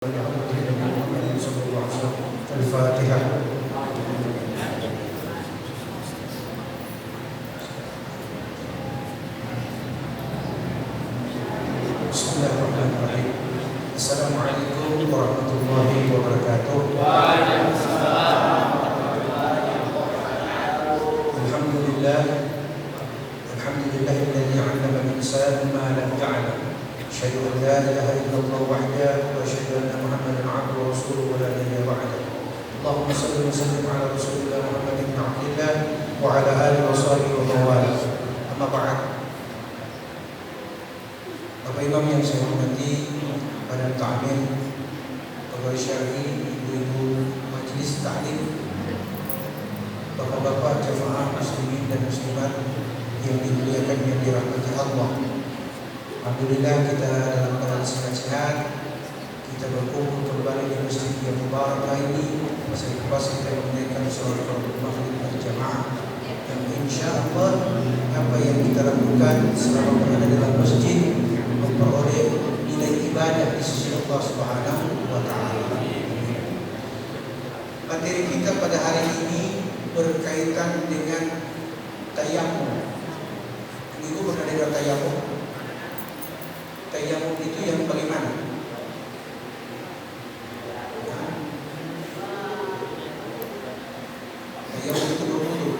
Al-Fatihah. Bismillahirrahmanirrahim. Assalamualaikum warahmatullahi wabarakatuh. Alhamdulillah. Alhamdulillahilladzi 'allama al-insana ma lam ya'lam. Asyhadu an la ilaha illallah wahdahu wa asyhadu anna Muhammadan 'abduhu wa rasuluhu wa la nabiyya ba'dahu. Allahumma shalli wa sallim ala rasulillah Muhammad ibn Abdillah wa ala alihi wa sahbihi wa mawala. Amma ba'd. Bapak Imam yang saya hormati, Badan Ta'mir, Pegawai Syar'i, ibu-ibu Majelis Ta'lim, bapak-bapak jemaah muslimin dan muslimat yang dimuliakan yang dirahmati Allah. Alhamdulillah kita dalam keadaan sehat-sehat. Kita berkumpul kembali di masjid yang mubarak ini. Masa lepas kita menunaikan salat maghrib berjamaah. Dan insya Allah apa yang kita lakukan selama berada dalam masjid memperoleh nilai ibadah di sisi Allah Subhanahu wa Ta'ala. Materi kita pada hari ini berkaitan dengan tayamum. Ibu pernah dengar tayamum? Tayamum itu yang bagaimana? Tayamum itu berwudu.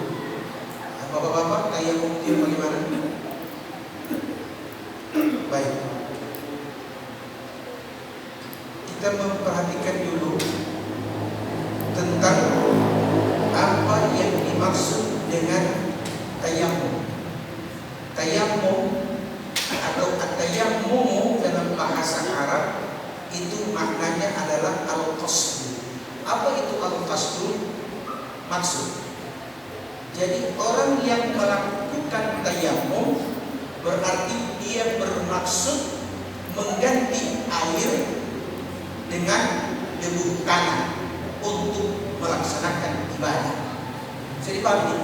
Bapak-bapak, tayamum itu yang bagaimana? Baik. Kita memperhatikan dulu tentang apa yang dimaksud dengan tayamum. Tayamum atau at-tayammum dalam bahasa Arab itu maknanya adalah al-qasdu. Apa itu al-qasdu? Maksud. Jadi orang yang melakukan tayammum berarti dia bermaksud mengganti air dengan debu tanah untuk melaksanakan ibadah. Bisa dipahami?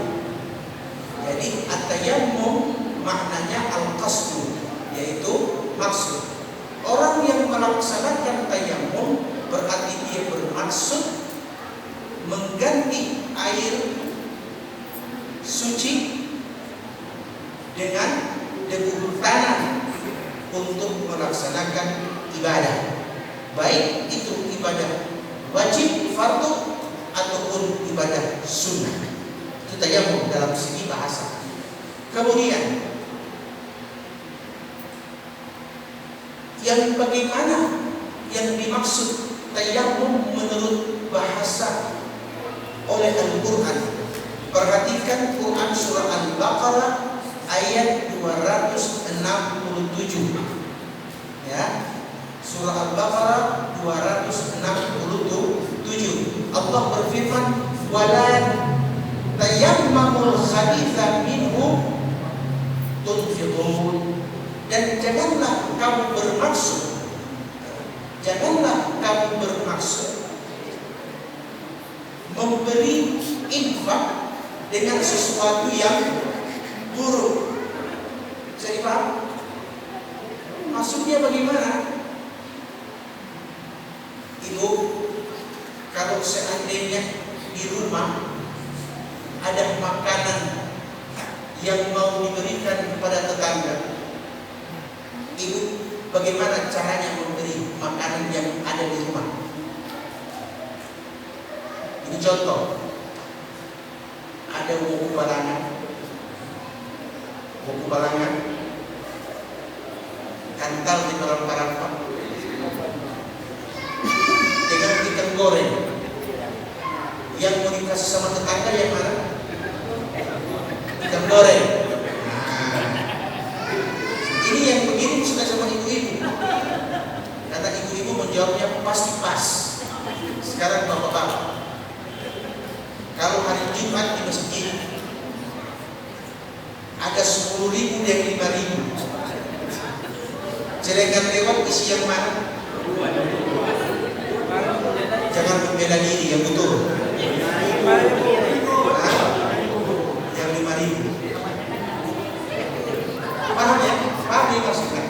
Jadi at-tayammum maknanya al-qasdu, yaitu maksud. Orang yang melaksanakan tayammum berarti dia bermaksud mengganti air suci dengan debu tanah untuk melaksanakan ibadah, baik itu ibadah wajib, fardu, ataupun ibadah sunnah. Itu tayammum dalam segi bahasa. Kemudian yang bagaimana yang dimaksud tayammum menurut bahasa oleh Al-Quran. Perhatikan Quran surah Al-Baqarah ayat 267. Ya, surah Al-Baqarah 267. Allah berfirman, "Wala tayammamul khabitha minhu tunfiqun." Dan janganlah kamu bermaksud memberi infak dengan sesuatu yang buruk. Bisa dipaham? Maksudnya bagaimana? Ibu, kalau seandainya di rumah ada makanan yang mau diberikan kepada tetangga, ibu bagaimana caranya memberi makanan yang ada di rumah? Ini contoh. Ada buku balangan, kantal di dalam parapat dengan ikan goreng. Yang mau dikasih sama tetangga yang mana? Ikan goreng. Ini yang begini suka sama ibu-ibu. Kata ibu-ibu menjawabnya pasti pas. Sekarang bapak-bapak, kalau hari Jumat di masjid ada 10.000 dan 5.000, celengan lewat isi yang mana? Jangan membela diri, yang betul. Yang 5.000. Paham ya? Paham ya maksudnya?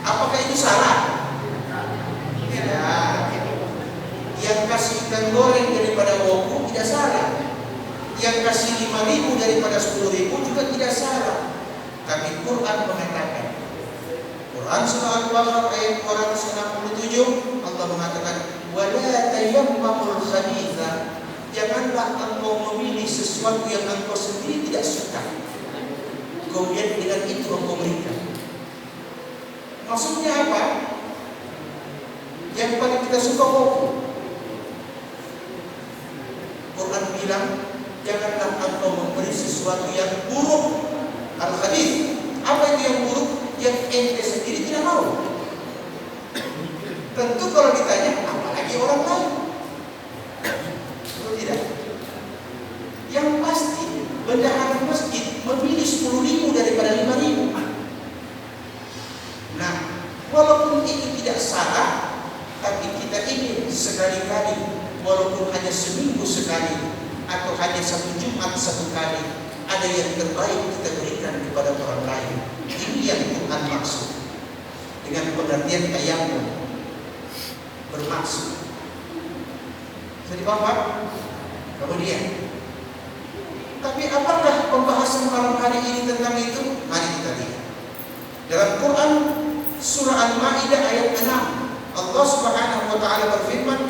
Apakah itu salah? ikan goreng daripada woku tidak salah. Yang kasih 5.000 daripada 10.000 juga tidak salah. Tapi Quran mengatakan, Quran surah Al-Baqarah ayat 267, Allah mengatakan, wala tayammamul khabitha, janganlah engkau memilih sesuatu yang engkau sendiri tidak suka, kemudian dengan itu engkau berikan. Maksudnya apa? Yang paling kita suka woku. Quran bilang, janganlah engkau memberi sesuatu yang buruk. Al-khabith, apa itu yang buruk? Yang ente sendiri tidak mau. Tentu kalau ditanya, apalagi orang lain. Betul tidak? Yang pasti bendahara masjid memilih 10.000 daripada 5.000. Nah, walaupun itu tidak salah, tapi kita ingin sekali-kali, walaupun hanya seminggu sekali atau hanya satu Jumat satu kali, ada yang terbaik kita berikan kepada orang lain. Ini yang Tuhan maksud dengan pengertian tayammum, bermaksud. Jadi Bapak, kemudian, tapi apakah pembahasan malam hari ini tentang itu? Mari kita lihat. Dalam Quran surah Al-Maidah ayat 6, Allah Subhanahu wa taala berfirman,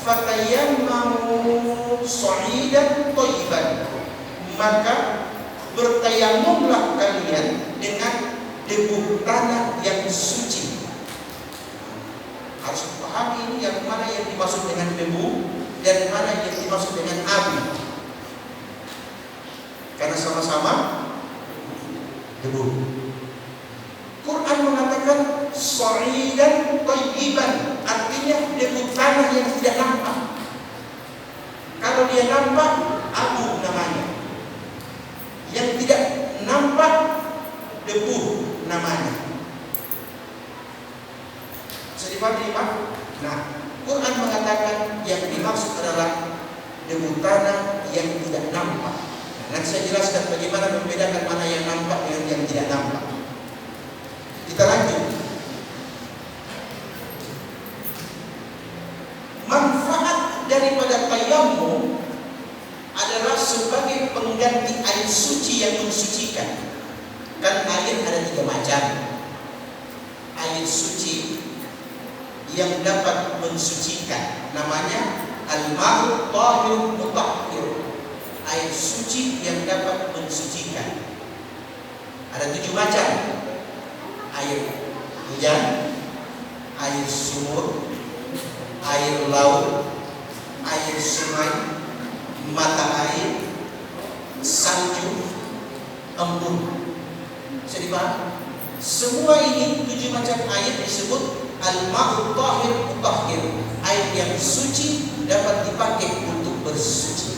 "Fatayammamu sha'idan thayyiban." Maka bertayamumlah kalian dengan debu tanah yang suci. Harus dipahami ini yang mana yang dimaksud dengan debu dan mana yang dimaksud dengan abu. Karena sama-sama debu. Quran mengatakan sha'idan thayyiban, artinya debu tanah yang tidak nampak. Kalau dia nampak, abu namanya. Yang tidak nampak, debu namanya. Bisa dipahami, Pak? Nah, Quran mengatakan yang dimaksud adalah debu tanah yang tidak nampak. Nanti saya jelaskan bagaimana membedakan mana yang nampak dengan yang tidak nampak. Kita lanjut. Manfaat daripada tayammum adalah sebagai pengganti air suci yang mensucikan. Kan air ada 3 macam. Air suci yang dapat mensucikan, namanya al-ma'u tahir mutahhir. Air suci yang dapat mensucikan. Ada 7 macam. Air hujan, air sumur, air laut, air sungai, mata air, salju, embun. Bisa dipahami? Semua ini 7 macam air disebut al-ma'u tahir mutahhir. Air yang suci dapat dipakai untuk bersuci.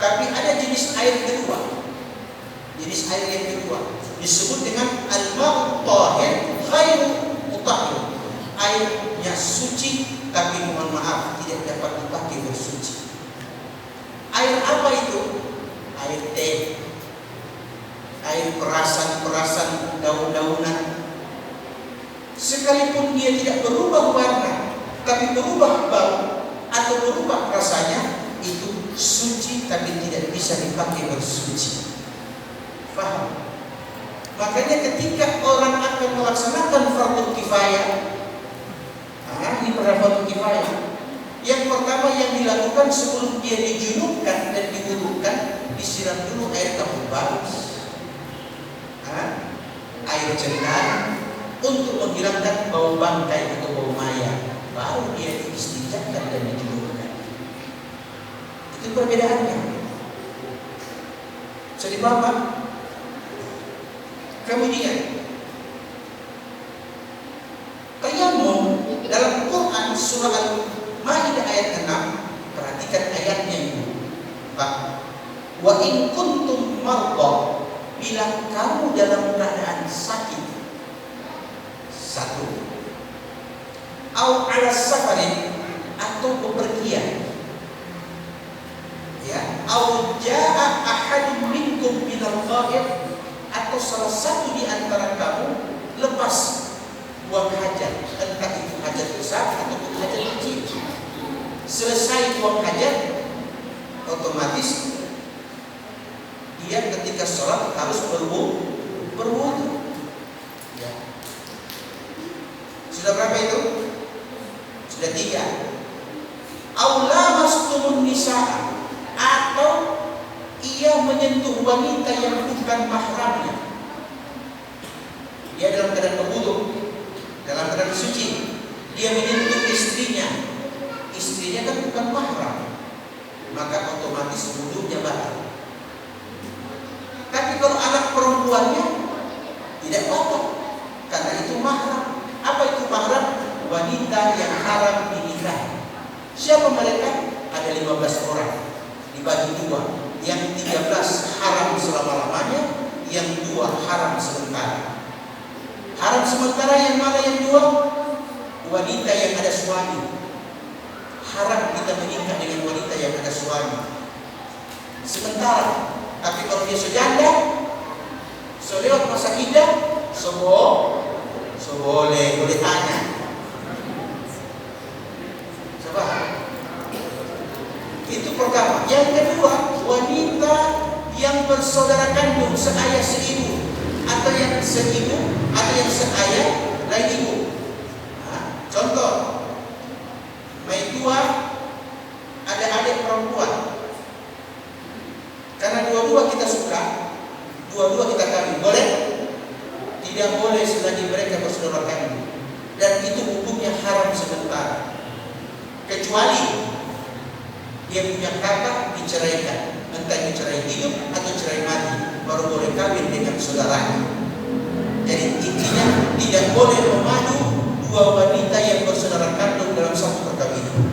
Tapi ada jenis air kedua. Jenis air yang kedua disebut dengan al-ma'u tahir ghairu mutahhir. Airnya suci tapi mohon maaf tidak dapat dipakai bersuci. Air apa itu? Air teh, air perasan-perasan daun-daunan. Sekalipun dia tidak berubah warna, tapi berubah bau atau berubah rasanya, itu suci tapi tidak bisa dipakai bersuci. Faham? Makanya ketika orang akan melaksanakan fardhu kifayah, ini fardu kifayah. Yang pertama yang dilakukan sebelum dia dijunubkan dan diwudukan, disiram dulu air kabut bagus, air cendana untuk menghilangkan bau bangkai atau bau mayat. Baru dia diistinjakan dan dijunubkan. Itu perbedaannya. Jadi Bapak, kemudian tayammum dalam Quran surah Al-Maidah ayat 6, perhatikan ayatnya ini, Pak. Wa in kuntum marda, bila kamu dalam keadaan sakit, satu, au ala safarin, atau bepergian, ya, au jaa ahadun minkum minal ghaib, atau salah satu di antara kamu lepas buang hajat, entah itu hajat besar ataupun hajat kecil. Selesai otomatis dia ketika sholat harus berwudu. Ya. Sudah berapa itu? Sudah 3. Aula mastumun nisa, atau ia menyentuh wanita yang bukan mahramnya. Dia dalam keadaan berwudu, dalam keadaan suci, dia menyentuh istrinya. Istrinya kan bukan mahram, maka otomatis wudunya batal. Tapi kalau anak perempuannya tidak batal, karena itu mahram. Apa itu mahram? Wanita yang haram dinikahi. Siapa mereka? Ada 15 orang, dibagi 2. Yang 13 haram selama-lamanya, yang 2 haram sementara. Haram sementara yang mana yang 2? Wanita yang ada suami. Haram kita menikah dengan wanita yang ada suami sementara. Tapi kalau dia sejanda, selewat masa iddah, boleh tanya. Coba. Itu pertama. Yang kedua, wanita yang bersaudara kandung, seayah seibu, atau yang seibu, atau yang seayah lain ibu. Nah, contoh, mai tua ada adik perempuan. Karena dua-dua kita suka, dua-dua kita kawin, boleh? Tidak boleh selagi mereka bersaudara kandung. Dan itu hukumnya haram sementara. Kecuali dia punya kakak diceraikan, entah dicerai hidup atau cerai mati, baru boleh kawin dengan saudaranya. Jadi intinya tidak boleh memadu 2 wanita yang bersaudara kandung dalam satu perkawinan.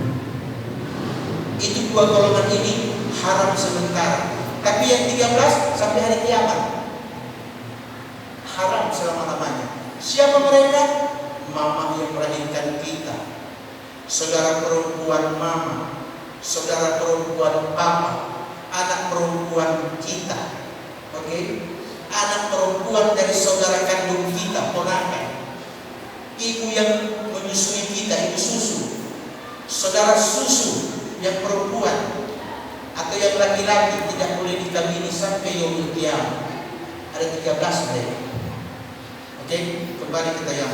Itu 2 golongan ini haram sementara. Tapi yang 13 sampai hari kiamat haram selama-lamanya. Siapa mereka? Mama yang melahirkan kita, saudara perempuan mama, saudara perempuan papa, anak perempuan kita, oke? Anak perempuan dari saudara kandung kita, ponakan, ibu yang menyusui kita, ibu susu, saudara susu yang perempuan atau yang laki-laki tidak boleh dikawini sampai yaumul qiyamah. Ada 13 mereka. Oke, kembali kita yang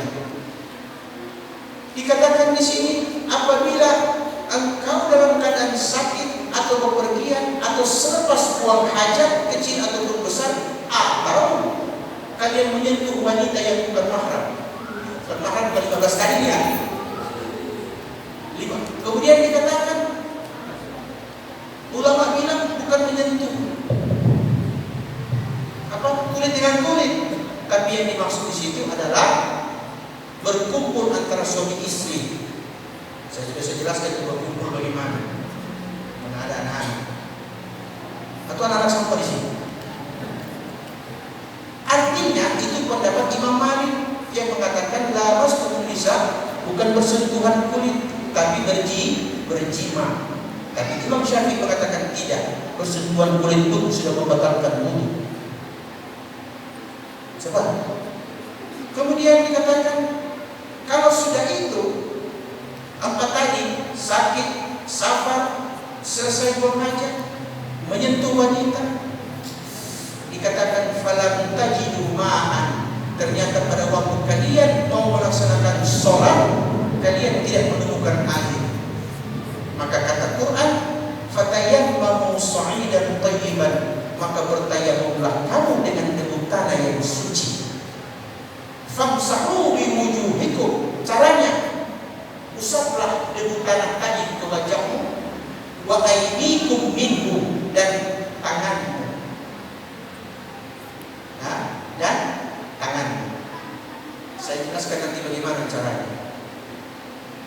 dikatakan di sini, apabila engkau dalam keadaan sakit atau bepergian atau selepas buang hajat kecil ataupun besar, atau kalian menyentuh wanita yang bukan mahram. Bukan mahram 15 kali ya. 5. Kemudian dikatakan, ulama bilang bukan menyentuh kulit dengan kulit, tapi yang dimaksud di situ adalah berkumpul antara suami istri. Saya sudah jelaskan itu berkumpul bagaimana, mana ada anak-anak atau anak-anak sampah di sini. Artinya itu pendapat Imam Malik yang mengatakan laras nisa bukan bersentuhan kulit, tapi berjima. Tapi Imam Syafi'i mengatakan tidak, bersentuhan kulit pun sudah membatalkan wudu. Sebab kemudian dikatakan kalau sudah itu 4 tadi, sakit, safar, selesai buang hajat, menyentuh wanita, dikatakan falam tajidu ma'an, ternyata pada waktu kalian mau melaksanakan sholat kalian tidak menemukan air, maka kata Quran fatayammamu sa'idan thayyiban, maka bertayamumlah kamu dengan debu tanah yang suci. Famsahu biwujuhikum, caranya usaplah debu tanah tadi ke wajahmu, wa aydikum minhu, dan tanganmu. Nah, dan tanganmu. Saya jelaskan nanti bagaimana caranya.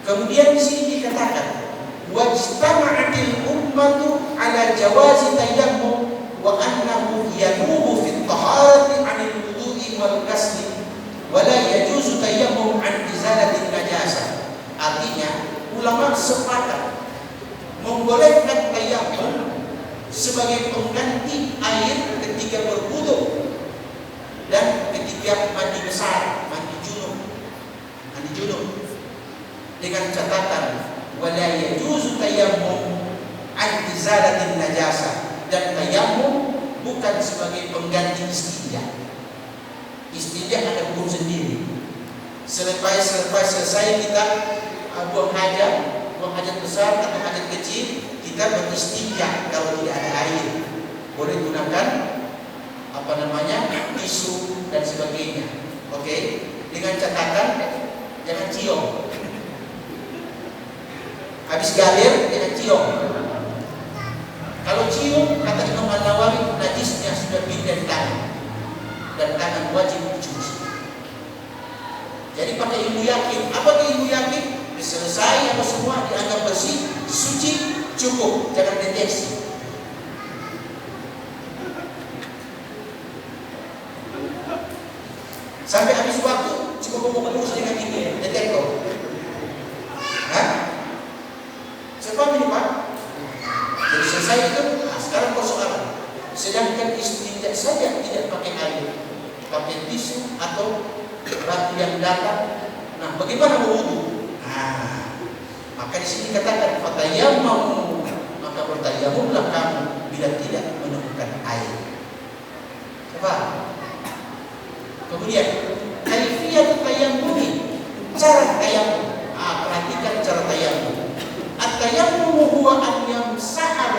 Kemudian di sini dikatakan wajtama'atil ummatu ala jawazi tayammum wa annahu yanubu fi at-taharati 'anil wudu'i wal ghusli wa la yajuzu tayammum 'an izalati najasah. Artinya ulama sepakat membolehkan tayammum sebagai pengganti air ketika berwudu dan ketika mandi besar, mandi junub, dengan catatan wala yajuzu tayammum an izalatin najasa, dan tayamum bukan sebagai pengganti istinja. Istinja ada hukum sendiri. Selesai kita buang hajat besar atau hajat kecil, kita beristinja kalau tidak ada air. Boleh gunakan tisu dan sebagainya. Oke? Dengan catatan jangan cium. Habis galer jangan cium. Kalau cium, kata Imam An-Nawawi, najisnya sudah pindah di tangan, dan tangan wajib dicuci. Jadi pakai ilmu yakin. Apa itu ilmu yakin? Selesai apa semua dianggap bersih, suci, cukup, jangan deteksi. Sampai habis waktu cukup mengukur dengan ini detektor. Sebab ini Pak. Jadi selesai itu, sekarang persoalan. Sedangkan istinja saja tidak pakai air, pakai tisu atau batu yang datar. Nah, bagaimana berwudu? Maka di sini katakan fatayammamu, maka bertayamumlah kamu bila tidak menemukan air. Coba. Kemudian kaifiyat tayammumi, cara tayammum. Perhatikan cara tayammum. At-tayammum huwa an yamsaha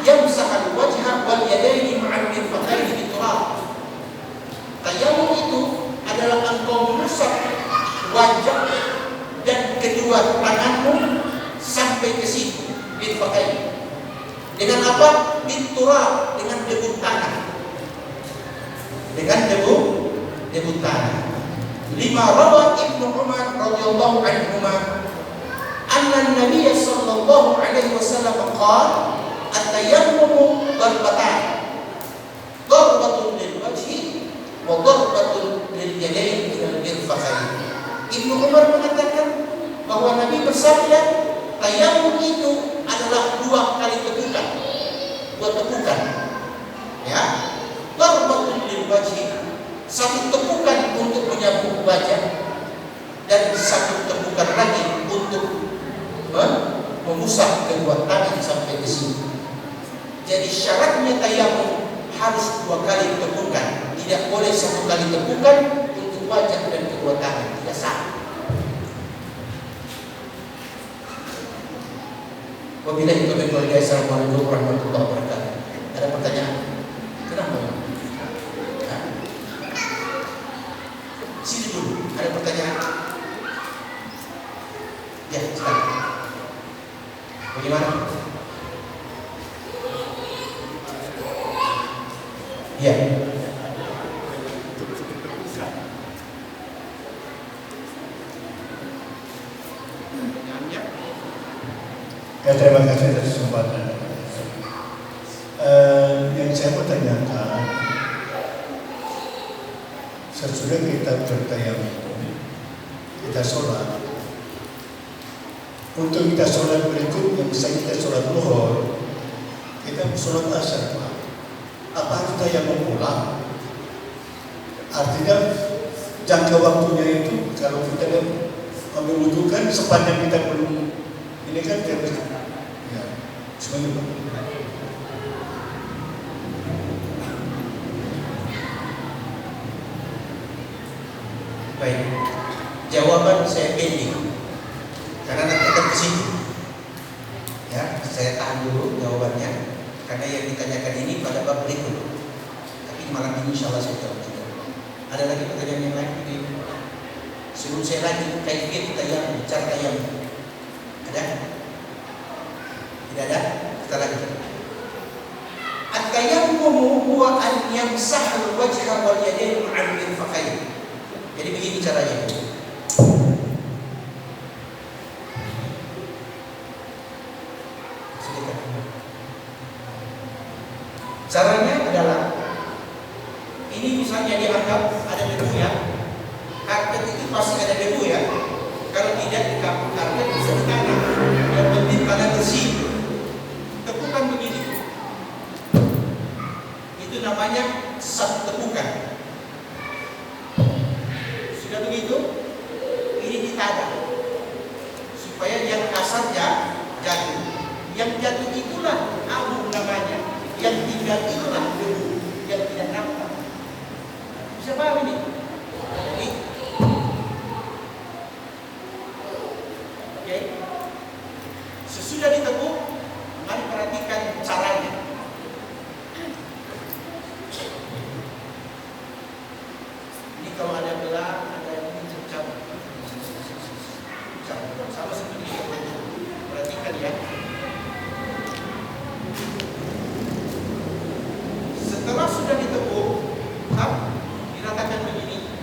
al-wajha wal yadaini ma'al mirfaqaini biturab. Tayammum itu adalah engkau mengusap wajah dan kedua tanganmu sampai ke situ, mirfaqaini. Dengan apa? Biturab, dengan debu tanah. Dengan debu tanah. Lima rawa Ibnu Umar radhiyallahu anhuma anna an-nabiy sallallahu alaihi wasallam qala at-tayammum darbatan, darbatun lil wajhi wa darbatun lil yadayn ila al-mirfaqain. Ibnu Umar mengatakan bahwa Nabi bersabda, tayammum itu adalah dua kali tepukan. Ya. Darbatun lil wajhi, satu tepukan untuk menyapu wajah, dan satu tepukan lagi untuk mengusap kedua tangan sampai ke sini. Jadi syaratnya tayammum harus dua kali tepukan, tidak boleh satu kali tepukan untuk wajah dan kedua tangan, tidak sah. Wabillahi taufiq wal hidayah. Assalamualaikum warahmatullahi wabarakatuh. Ada pertanyaan? Kenapa? Sini dulu, ada pertanyaan? Ya, silakan. Bagaimana? Ya. Terima kasih atas kesempatan. Yang saya mau tanyakan, sesudah kita bertayammum, kita sholat. Untuk kita sholat berikutnya, misalnya kita sholat zuhur, kita sholat asar, apa harus tayammum pulang? Artinya jangka waktunya itu kalau kita ambil wudhu kan sepanjang kita belum ini kan kita ya semuanya Pak. Baik, jawaban saya pending karena nanti akan ke situ. Ya, saya tahan dulu jawabannya karena yang ditanyakan ini pada bab berikut. Tapi malam ini insya Allah saya jawab juga. Ada lagi pertanyaan yang lain? Sebelum saya lanjut, kaifiyat tayammum, cara tayammum. Ada? Tidak ada? Kita lanjut. At-tayammum huwa an yamsaha al-wajha wal yadayn ma'al mirfaqain. Jadi begini caranya. Caranya adalah ini misalnya dianggap ada debu ya. Karpet itu pasti ada debu ya. Kalau tidak di karpet bisa di tanah. Yang penting tanah bersih. Tepukan begini. Itu namanya satu tepukan. Sudah begitu, ini ditadah supaya yang kasarnya jatuh, Yang jatuh itulah abu namanya, yang tinggal itulah debu yang tidak nampak. Bisa paham ini? Jadi, oke. Sesudah ditekuk, mari perhatikan caranya. Ini kalau ada belah, ada yang cabut. Sama seperti itu. Perhatikan ya. Setelah sudah ditekuk, diratakan begini,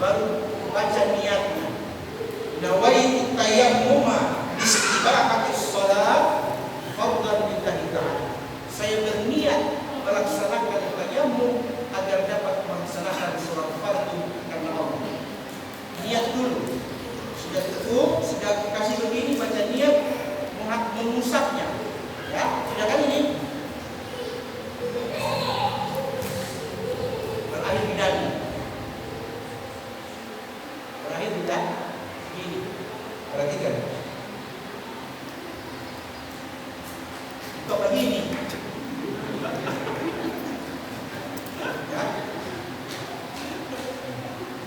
baru baca niatnya. Nawaitu tayammuma istibahati shalah fardhan lillahi ta'ala. Saya berniat melaksanakan tayammum agar dapat melaksanakan sholat fardu karena Allah. Niat dulu. Sudah ditekuk, sudah kasih begini, baca niat, mengusapnya. Ya, sudah kan ini? Berakhir di dada. Berakhir di dada. Ini. Perhatikan. Untuk begini. Ya.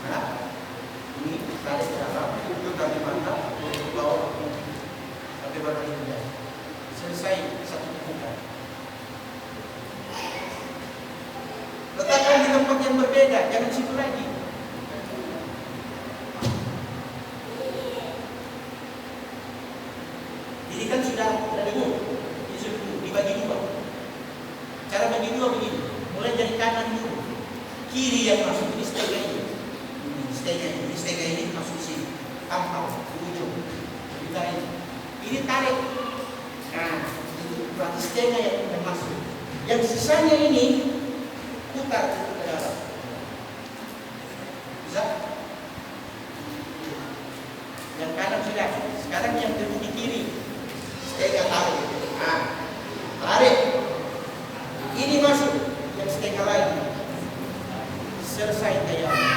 Nah, ini tarik ke dalam, itu dari mata, ke bawah, sampai berakhir di dada. Selesai satu tekukan. Letakkan di tempat yang berbeda, jangan situ lagi. Ini kan sudah debu, dibagi dua. Cara bagi dua begini, mulai dari kanan dulu, kiri yang masuk ini setengah ini, setengah ini masuk sini, tampal ke ujung, ditarik. Ini tarik, nah itu berarti setengah yang masuk. Yang sisanya ini putar ke dalam. Bisa? Yang kanan sudah. Sekarang yang debu di kiri. Setengah tarik. Nah, tarik. Ini masuk. Yang setengah lagi. Selesai tayammum.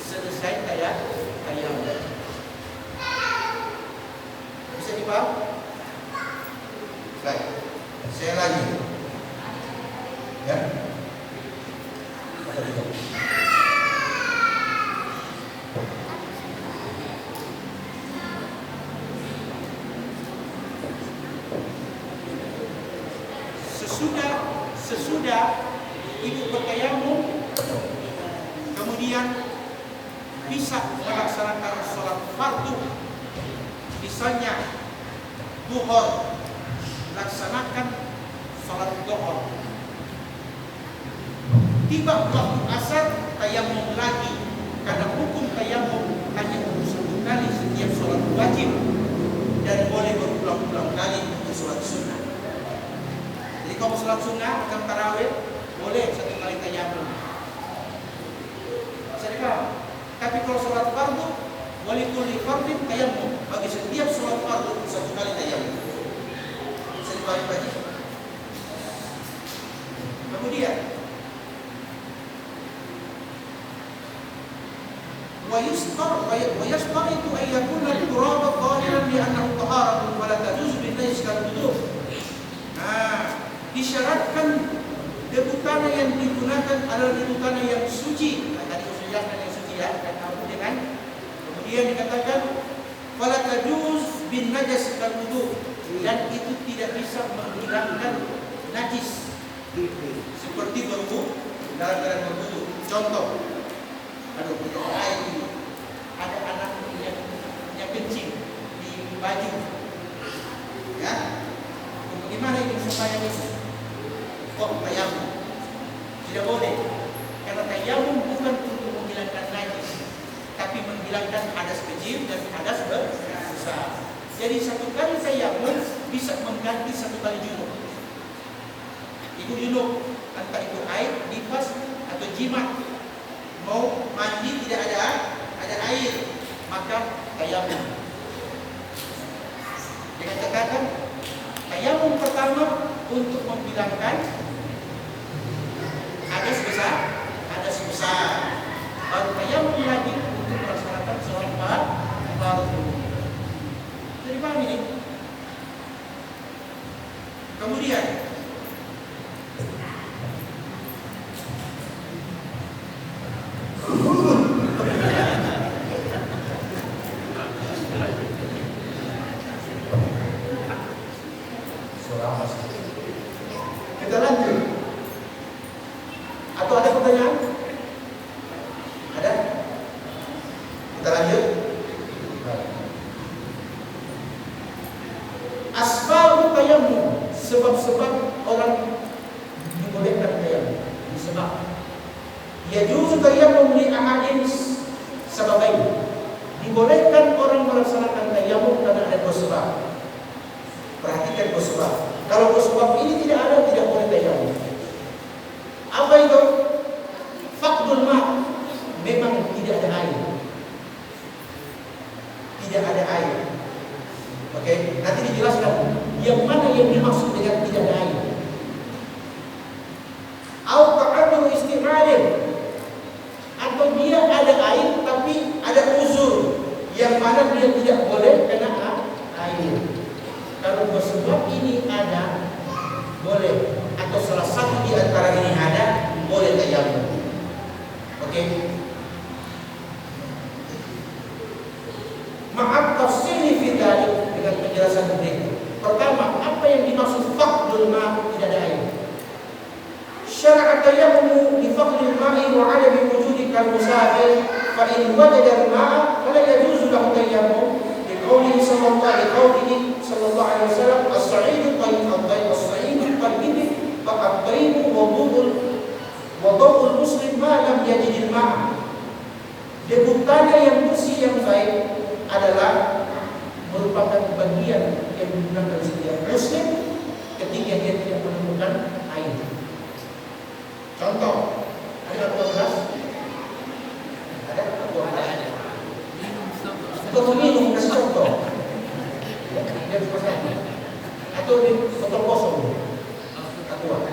Selesai tayammum. Bisa dipaham? Baik. Saya lagi. Ya. Sesudah ibu bertayammum, kemudian bisa melaksanakan sholat fardu, misalnya duhur, laksanakan sholat duhur. Tiba waktu asar, tayammum lagi, karena hukum tayammum hanya untuk satu kali setiap sholat wajib dan boleh berulang-ulang kali untuk sholat sunnah. Jadi kalau sholat sunnah atau tarawih boleh satu kali tayammum. Bisa dipaham? Tapi kalau sholat fardu, walikulli fardin tayammum, bagi setiap sholat fardu satu kali tayammum. Bisa dipahami lagi? Kemudian ويشترط أن يكون التراب طاهرا لأنه طهارة ولا تجوز بالنجس كالوضوء. Disyaratkan debu tanah yang digunakan adalah debu tanah yang suci. Tadi saya jelaskan yang suci ya, dan kemudian dikatakan wala tajuz bin najas kalwudu, dan itu tidak bisa menghilangkan najis seperti berwudu dalam keadaan berwudu. Contoh, kita air ini ada anak yang kencing di baju, ya. Gimana ini supaya itu? Tayammum tidak boleh, karena tayammum bukan untuk menghilangkan najis, tapi menghilangkan hadas kecil dan hadas besar. Jadi satu kali tayammum bisa mengganti satu kali junub. Ibu junub, entah itu air, nifas atau jimat, mau mandi tidak ada air, maka tayammum. Dengan katakan tayammum pertama untuk menghilangkan hadas besar, baru tayammum lagi untuk melaksanakan sholat fardu. Jadi paham ini? Kemudian kita lanjut. Atau ada pertanyaan? Ada? Kita lanjut. Asbabut tayammum, sebab-sebab orang dibolehkan tayammum. Sebab yajuzu tayammum li ahadin sababain. Dibolehkan orang melaksanakan tayammum karena ada dua sebab. Perhatikan dua sebab. Kalau dua sebab ini tidak ada, tidak boleh tayammum. Apa itu? Faqdul ma', memang tidak ada air. Tidak ada air. Oke, nanti dijelaskan yang mana yang dimaksud dengan tidak ada air. Au ta'adur istimalin, atau dia ada air tapi ada uzur yang mana dia tidak boleh kena air. Kalau dua sebab ini ada, boleh, atau salah satu di antara ini ada, boleh tayammum. Oke. Maaf tafsiri fi dzalik, dengan penjelasan berikut. Pertama, apa yang dimaksud faqdul ma', tidak ada air? Syara'a tayammum li faqdil ma'i wa 'adami wujudi kal musafir, fa in wajada al-ma'a fala yajuzu lahu tayammum. Liqaulihi sallallahu alaihi wasallam, as-sa'idu tayyib as-sa'idu tayyib faqad tayyibu wudu'ul muslim ma lam yajidil ma'a. Debutannya yang bersih yang baik adalah merupakan bagian yang digunakan setiap muslim ketika dia tidak menemukan air. Contoh, ada 12? Ada 12? Untuk minum, kasih contoh. Dia pasang. Atau di botol kosong. Aqua.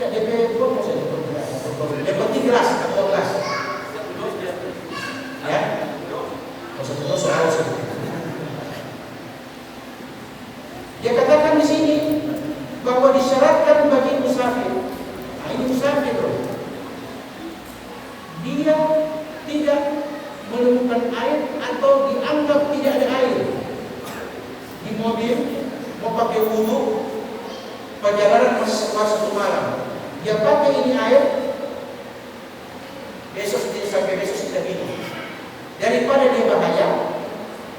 Ya, DP botol saja. Yang penting gelas, atau gelas. Ya, soal dia katakan di sini bahwa disyaratkan bagi musafir. Nah, ini musafir loh. Dia tidak menemukan air atau dianggap tidak ada air di mobil, mau pakai wudu, perjalanan satu malam. Dia pakai ini air, sampai besok sudah minum. Daripada dia bahaya,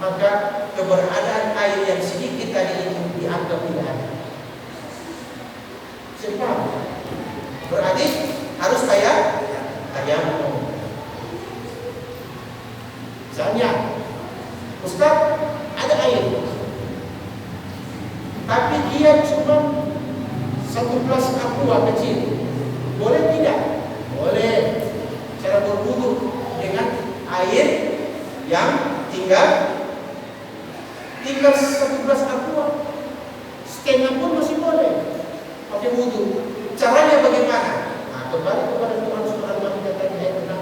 maka keberadaan air yang sedikit tadi itu dianggap tidak ada. Simpel. Berarti harus tayammum. Misalnya, Ustaz, ada air, tapi dia cuma satu gelas aqua kecil. Boleh tidak? Boleh. Cara berwudu dengan air yang tinggal satu gelas aqua, setengah pun masih boleh pakai wudu. Caranya bagaimana? Nah, kembali kepada Tuhan Subhanahu wa taala ayat 6.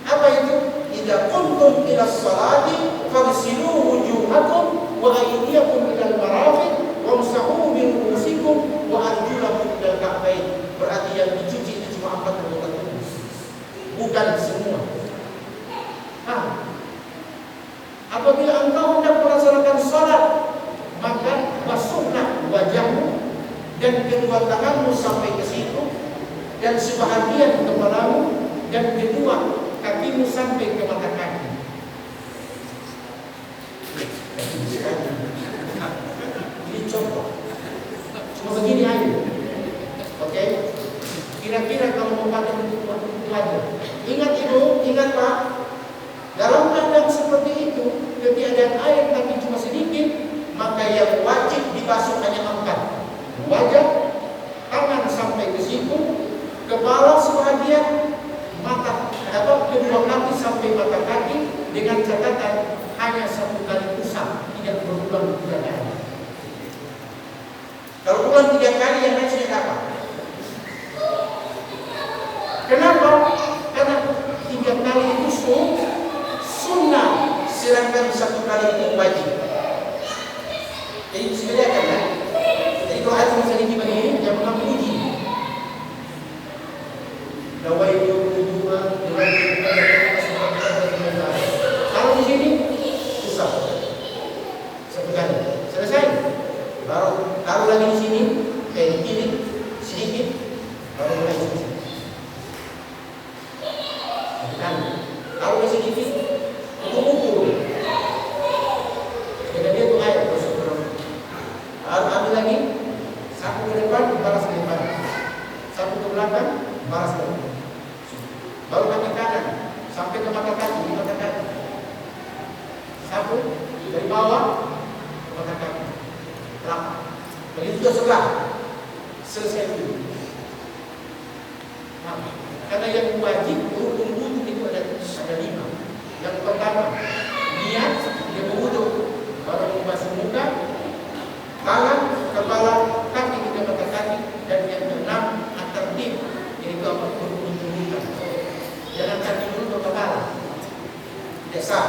Apa itu? Idza kuntum ila sholati faghsilu wujuhakum wa aydiyakum ila al-marafiq wamsahu bi ru'usikum wa arjulakum ila al-ka'bayn. Berarti yang dicuci itu cuma 4 anggota tubuh, bukan semua. Apabila engkau hendak melaksanakan sholat, maka basuhlah wajahmu dan kedua tanganmu sampai ke situ, dan sebahagian kepalamu, dan kedua kakimu sampai ke mata kaki. Ini contoh. Cuma begini aja. Oke? Kira-kira kalau mau pakai untuk wajah. Ingat ibu, ingat pak. Dalam keadaan seperti itu, ketika air tapi cuma sedikit, maka yang wajib dibasuh hanya 4. Wajah, tangan sampai ke siku, kepala sebagian, mata kedua kaki sampai mata kaki, dengan catatan hanya 1 kali usap, tidak berulang 3 kali. Kalau ulang 3 kali yang lain sudah dapat. Kenapa? Karena 3 kali itu sunnah, sedangkan 1 kali itu wajib. Jadi disediakan ya. Jadi kalau ada misalnya di begini, yang mengambil ini. Dawai dua, kalau di sini susah. Sepekan selesai. Baru taruh lagi di sini, di kiri sedikit, baru mulai selesai. Sepekan. Taruh di sedikit, ukur. Jadi dia tuh air masuk ke dalam. Ambil lagi, sapu ke depan, balas ke depan. Sapu ke belakang, balas ke belakang. Baru kaki kanan sampai ke mata kaki, mata kaki. Sapu dari bawah ke mata kaki. Telapak. Begitu juga sebelah. Selesai dulu. Nah, karena yang wajib rukun wudu itu ada 5. Yang pertama, niat dia berwudu, baru membasuh muka, tangan, kepala, kaki hingga mata kaki, dan yang keenam at-tartib, yaitu apa? Berurut-urutan. Jangan kaki dulu ke kepala. Tidak sah.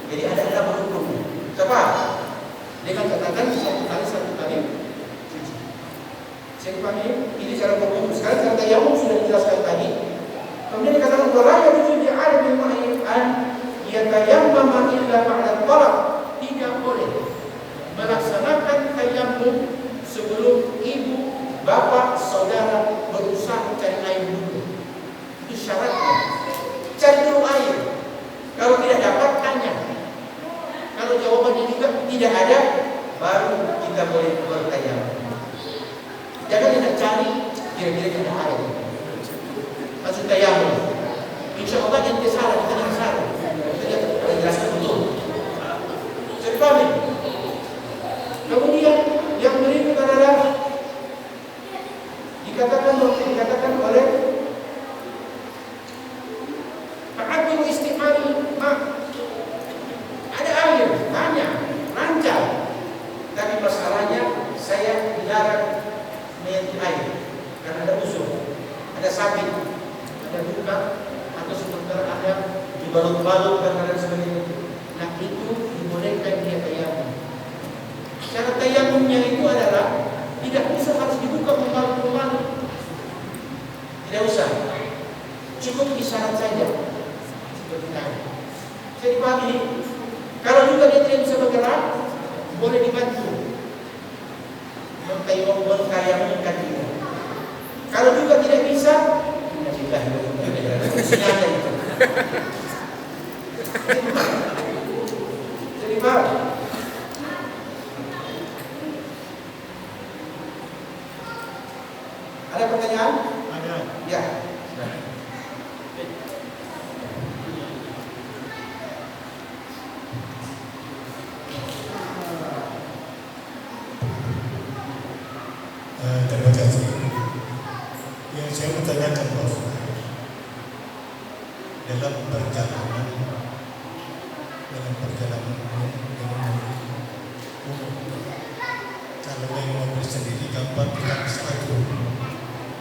Jadi ada berhukum. Sebab dengan catatan satu kali cuci. Saya pahami ini cara berhukum. Sekarang cara tayamum sudah dijelaskan tadi. Kemudian dikatakan wala yajuzu li'alim al-mu'ayyin an yatayammama illa ba'da talab. Tidak boleh melaksanakan tayamum sebelum ibu, bapak, saudara berusaha mencari air dulu. Itu syaratnya. Cari dulu air. Kalau tidak dapat, tanya. Kalau jawabannya juga tidak ada, baru kita boleh bertayamum. Jangan kita cari kira-kira ada air. Maksud tayamum. Insya Allah kita salah, kita tidak salah. Kita jelaskan betul. Saya paham. Kemudian yang berikut adalah dikatakan oleh Fa'adil istimali ada air, banyak, lancar. Tapi masalahnya saya dilarang menyentuh air karena ada uzur, ada sakit, ada luka, atau sementara ada dibalut-balut dan sebagainya. Nah itu dibolehkan dia tayamum. Cara tayamumnya itu adalah tidak usah harus dibuka membalut-balut. Tidak usah. Cukup isyarat saja. Saya dipahami. Kalau juga dia tidak bisa bergerak, boleh dibantu mentayamumkan dia. Kalau juga tidak bisa, sengaja itu. Jadi paham? Ada pertanyaan? Ada. Ya. Terima kasih. Yang saya mau tanyakan Prof, dalam perjalanan dengan kalau yang mobil sendiri gampang kita bisa atur.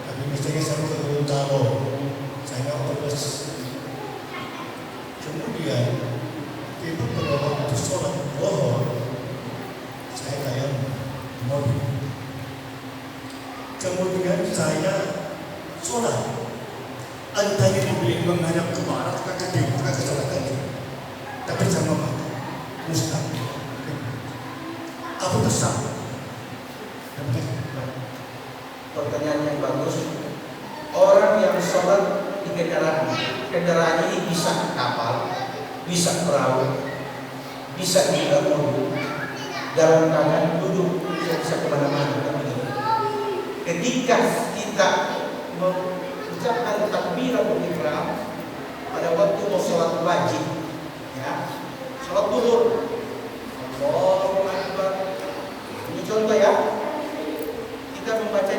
Tapi misalnya saya ke Gorontalo, saya terus kemudian ibu pada waktu sholat zuhur saya kayak mobil. Kemudian saya sholat, antara dibeli menghadap ke barat, ke timur, ke selatan, tapi sama mata, mustahil. Apa besar? Pertanyaan yang bagus. Orang yang sholat di kendaraan ini bisa kapal, bisa perahu, bisa juga mobil, dalam keadaan duduk, bisa kemana-mana. Ketika kita mengucapkan takbiratul ihram pada waktu mau sholat wajib, ya, sholat zuhur, Allahu Akbar. Ini contoh ya. Kita membaca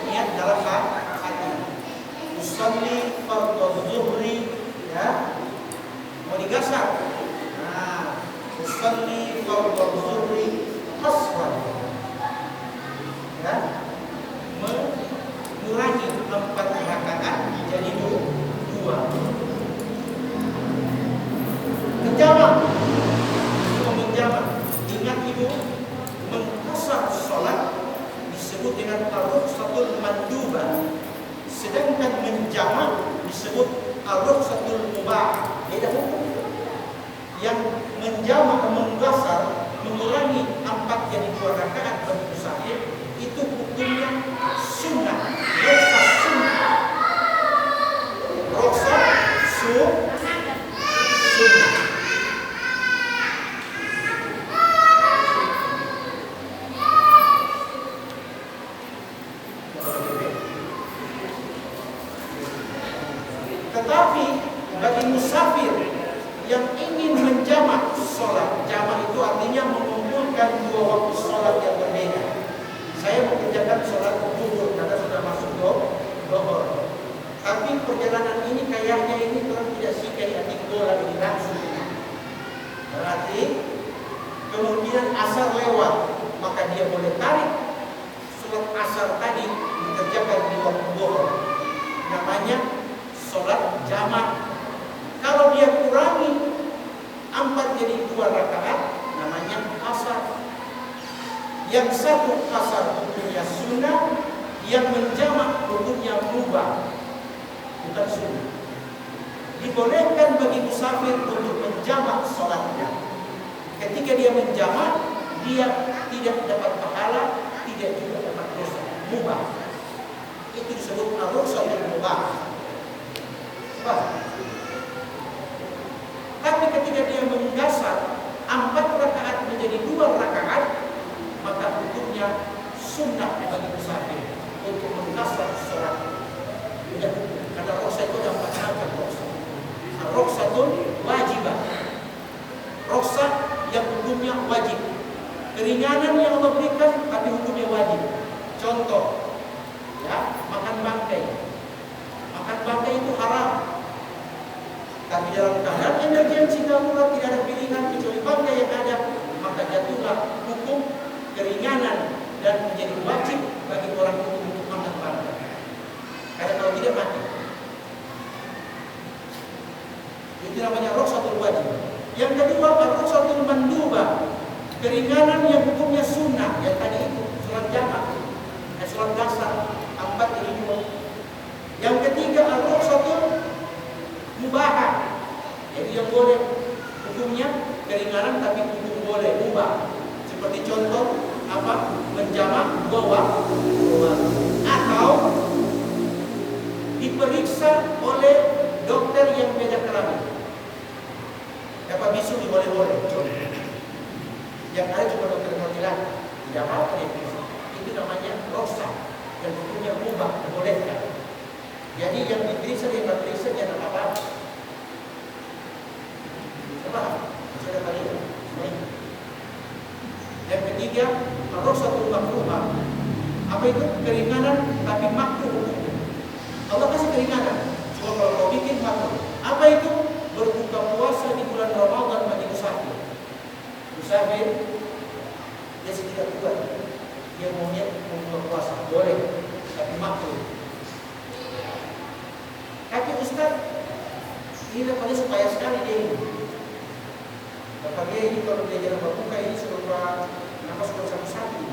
niat dalam hati. Usolli fardhu zuhri, ya, mau digasak. Nah, usolli fardhu zuhri qasran, ya, mengurangi 4 rakaat jadi 2. beda hukum. Yang menjamak menggasar mengurangi 4 jadi 2 rakaat bagi musafir itu hukumnya sunnah, ruksa sunnah, ruksa sunnah. Tetapi bagi musafir yang ingin menjamak sholat, jamak itu artinya mengumpulkan 2 waktu sholat yang berbeda. Saya mengerjakan sholat zuhur karena sudah masuk zuhur. Tapi perjalanan ini kayaknya ini orang tidak sikai atik bola ini langsung. Berarti kemungkinan asar lewat, maka dia boleh tarik sholat asar tadi dikerjakan di waktu zuhur. Namanya sholat jamak. Kalau dia kurangi 4 jadi 2 rakaat, namanya asar. Yang satu asar hukumnya sunnah, yang menjamak hukumnya mubah, bukan sunnah. Dibolehkan bagi musafir untuk menjamak sholatnya. Ketika dia menjamak, dia tidak dapat pahala, tidak juga dapat dosa. Mubah. Itu disebut ar-rukhsah mubah. Tapi ketika dia menggasar 4 rakaat menjadi 2 rakaat, maka hukumnya sunnah bagi musafir untuk menggasar sholat. Karena ruksa itu ada 4 macam ruksa. Ruksatun wajibah, ruksa yang hukumnya wajib. Keringanan yang Allah berikan tapi hukumnya wajib. Contoh, ya, makan bangkai. Makan bangkai itu haram. Tapi dalam keadaan emergensi darurat tidak ada pilihan kecuali bangkai yang ada, maka jatuhlah hukum keringanan dan menjadi wajib bagi orang itu untuk makan bangkai. Karena kalau tidak mati. Itu namanya ruksatul wajib. Yang kedua, ruksatul mandubah, keringanan yang hukumnya sunnah, yang tadi itu sholat jamak, sholat dasar 4 jadi 2. Yang ketiga, ruksatul mubah, jadi yang boleh hukumnya keringanan tapi hukum boleh mubah. Seperti contoh apa? Menjamak 2 waktu atau diperiksa oleh dokter yang beda kelamin. Dapat bisu boleh-boleh. Yang ada cuma dokter laki-laki, tidak apa-apa dia bisu. Itu namanya ruksa dan hukumnya mubah, dibolehkan. Jadi yang diperiksa dia periksa jangan apa-apa. Coba, saya kali ini. Yang ketiga, ruksatul makruhah. Apa itu? Keringanan tapi makruh hukumnya. Allah kasih keringanan. Cuma kalau kau bikin makruh. Apa itu? Berbuka puasa di bulan Ramadan bagi musafir. Musafir dia tidak kuat. Dia maunya berbuka puasa, boleh, tapi makruh. Tapi Ustaz, ini namanya supaya sekali dia ini. Bapak dia ini kalau dia jalan berbuka ini serupa nama sekolah satu.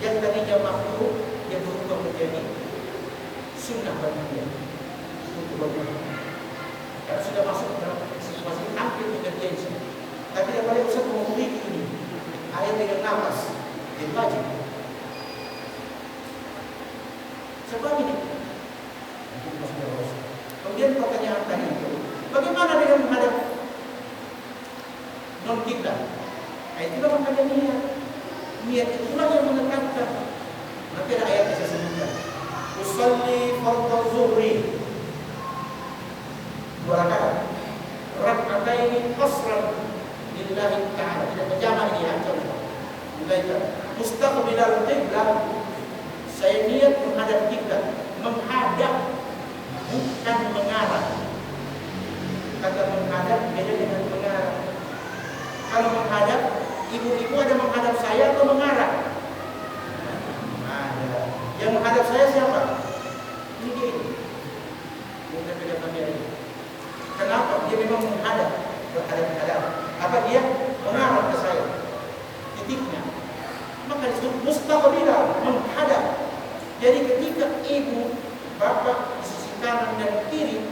Yang tadinya makruh, dia berubah menjadi sunnah bagi dia untuk berbuka. Karena sudah masuk dalam situasi hampir emergensi. Tapi dia boleh Ustaz mengulik ini air dengan nafas, dia wajib. Sebab ini. Kemudian pertanyaan tadi itu, bagaimana dengan menghadap non kiblat? Nah, itulah makanya niat. Niat itulah yang menetapkan. Nanti ada ayat yang saya sebutkan. Usalli fardhu zuhri 2 rakaat. Rak'ataini qasran lillahi ta'ala. Tidak berjamaah ini aja. Mustaqbilal qiblah. Saya niat menghadap kiblat, menghadap bukan mengarah. Kata menghadap beda dengan mengarah. Kalau menghadap, ibu-ibu ada menghadap saya atau mengarah? Ada. Yang menghadap saya siapa? Ini dia ini. Bukan beda kamera ini. Kenapa? Dia memang menghadap, berhadap-hadap. Apa dia? Mengarah ke saya. Titiknya. Maka disebut mustaqbilah, menghadap. Jadi ketika ibu, bapak di sisi kanan dan kiri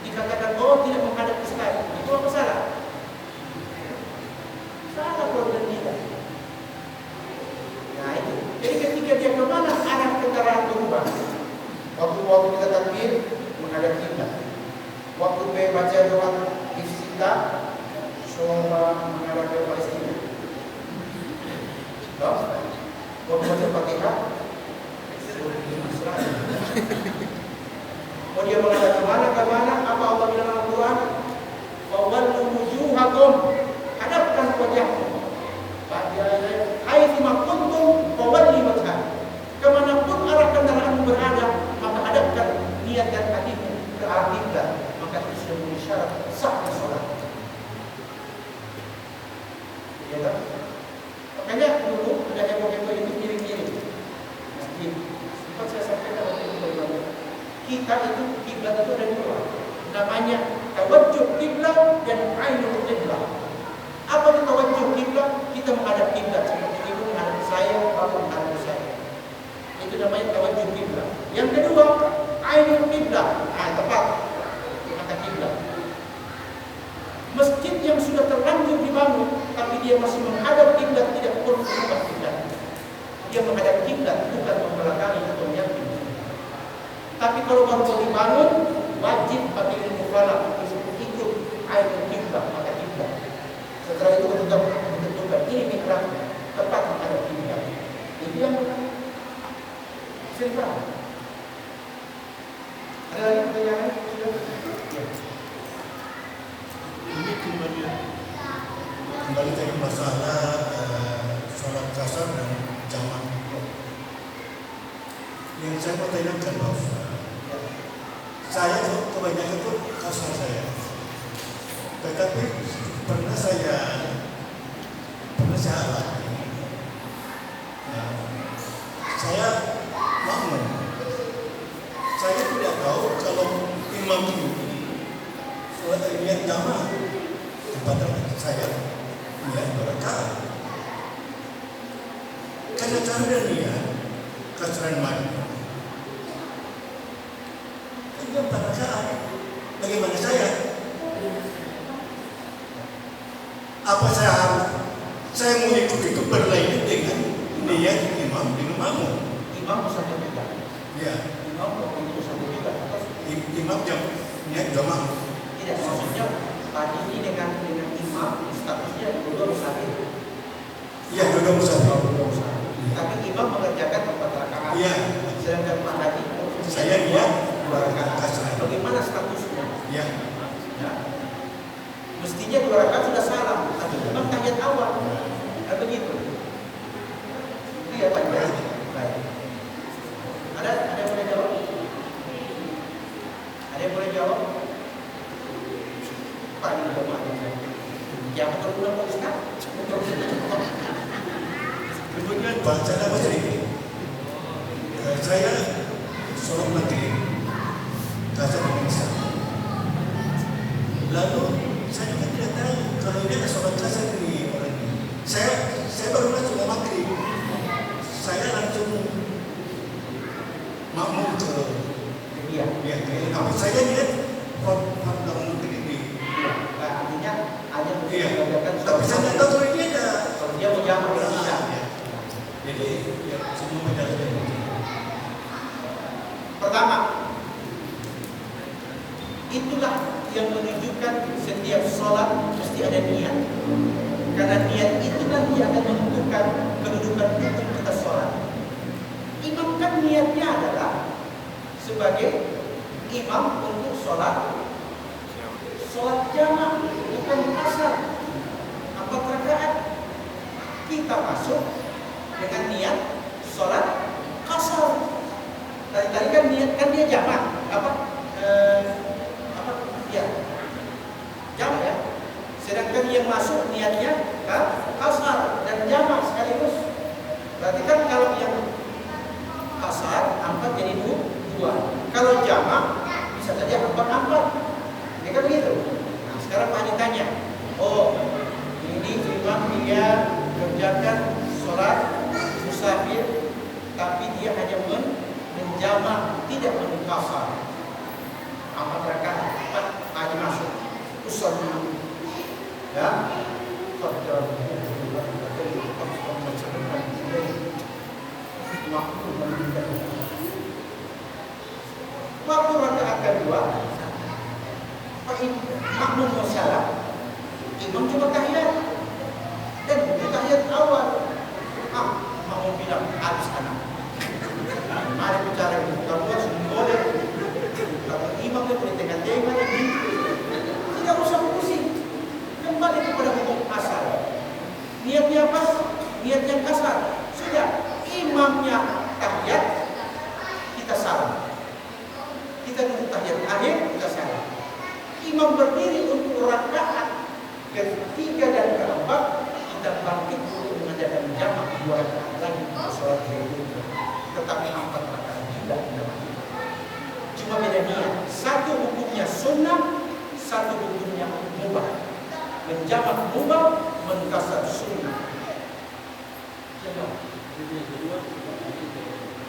dikatakan oh tidak menghadap ke saya, itu apa salah? Salah problem kita. Nah itu. Jadi ketika dia kemana arah kendaraan berubah. Waktu kita takbir menghadap kiblat. Waktu baca doa iftitah sholat menghadap ke Palestina. Waktu baca Fatihah mau dia menghadap kemana? Apa Allah bilang dalam Al-Quran? Fawallu wujuhakum, hadapkan wajahmu. Haitsu ma kuntum fawalli wajhak. Kemanapun arah kendaraanmu berada, maka hadapkan niat dan hatimu ke arah kiblat. Maka itu sudah menjadi syarat sahnya sholat. Ya tak? Makanya dulu ada heboh-heboh itu kirim-kirim. Masjid. Sempat saya sampaikan waktu itu bagaimana. Kita itu kiblat itu ada dua. Namanya tawajjuh kiblat dan ainul kiblat. Apa itu tawajjuh kiblat? Kita menghadap kiblat seperti ibu menghadap saya, bapak menghadap saya. Itu namanya tawajjuh kiblat. Yang kedua, ainul kiblat. Tepat mata kiblat. Masjid yang sudah terlanjur dibangun, tapi dia masih menghadap kiblat, tidak perlu mengubah kiblat. Dia menghadap kiblat, bukan membelakangi atau menyamping. Tapi kalau baru dibangun, wajib bagi ilmu falak untuk ikut ainul kiblat, mata kiblat. Setelah itu kita menentukan ini mihrab tepat menghadap kiblat. Itu yang sering. Ada lagi pertanyaan? Ini kembali ke masalah sholat kasar dan jamak. Yang saya mau tanyakan bahwa saya kebanyakan itu kasar saya, tetapi pernah saya alami. Saya makmum. Saya tidak tahu kalau imam ini niat jamaah kepada saya niat berkah. Karena cara niat kasran mati. Itu pada saat bagaimana saya? Apa saya mau ikut berlainan dengan niat imam dengan makmum? Imam satu juga. Ya. Imam itu satu juga. Imam niat jamaah. Tidak, maksudnya tadi ini dengan imam statusnya dua musafir. Iya, dua musafir. Tapi imam mengerjakan 4 rakaat. Iya. Sedangkan Pak Haji saya niat 2 rakaat. kasar. Bagaimana statusnya? Iya. Ya. Mestinya 2 rakaat sudah salam, tapi memang tahiyat awal. Kan begitu. Itu ya Pak. Baik. Ada yang boleh jawab? Ada yang boleh jawab? Pak ini yang betul-betul Pak Ustaz. Kemudian baca apa tadi? Saya sholat maghrib kasar Indonesia. Lalu saya juga tidak tahu kalau ini ada sholat kasar di orang ini. Saya baru masuk maghrib. Saya langsung makmum ke Iya. tapi saya lihat pada maghrib ini. Artinya ada Iya. mengerjakan Tapi saya tidak tahu kalau ini ada. kalau dia mau jamak bisa. Jadi ya, semua menjalankan. Pertama, itulah yang menunjukkan setiap sholat mesti ada niat. Karena niat itu nanti akan menentukan kedudukan hukum kita sholat. Imam kan niatnya adalah sebagai imam untuk sholat jamaah, bukan asar. 4 rakaat. Kita masuk dengan niat sholat kasar. Tadi kan niat kan dia jamaah ya jamaah ya. Sedangkan yang masuk niatnya kasar dan jamaah sekaligus. Berarti kan kalau yang kasar 4 jadi 2. Kalau jamaah bisa saja 4. Ya kan begitu. Nah, sekarang Pak ditanya, oh ini imam dia kerjakan sholat musafir, tapi dia hanya menjamak, tidak mengkafar 4 rakaat. makmum mau salam, imam cuma tahiyat dan itu tahiyat awal. Makmum bilang habis anak. Mari bicara itu, kalau buat boleh. Kalau imam itu di tengah-tengah lagi, tidak usah pusing. Kembali kepada hukum asal. Niatnya apa? Niat yang kasar. Sudah, imamnya tahiyat, kita salam. Kita duduk tahiyat akhir, kita salam. Imam berdiri untuk rakaat ketiga dan keempat, kita bangkit untuk mengadakan jamak 2 rakaat lagi sholat zuhur. Tetapi 4 rakaat tidak mati. Cuma beda niat. Satu hukumnya sunnah, satu hukumnya mubah. Menjamak mubah, mengkasar sunnah.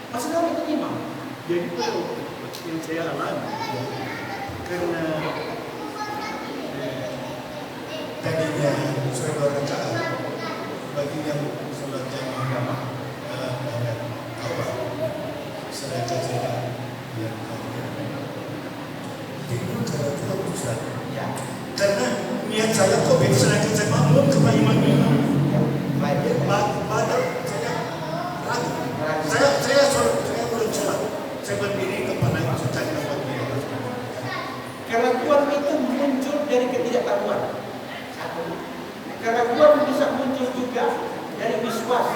Masih dalam itu imam. Jadi itu yang saya alami karena tadinya saya 2 rakaat bagi yang sholat jamaah awal sedangkan saya yang tidur karena juga pusat Ya. karena niat saya kok beda sedangkan saya makmum ke imam Baik. pada saya ragu saya belum sholat saya berdiri kepada cari tempat dia. Keraguan itu muncul dari ketidaktahuan. Satu. Keraguan bisa muncul juga dari wiswas.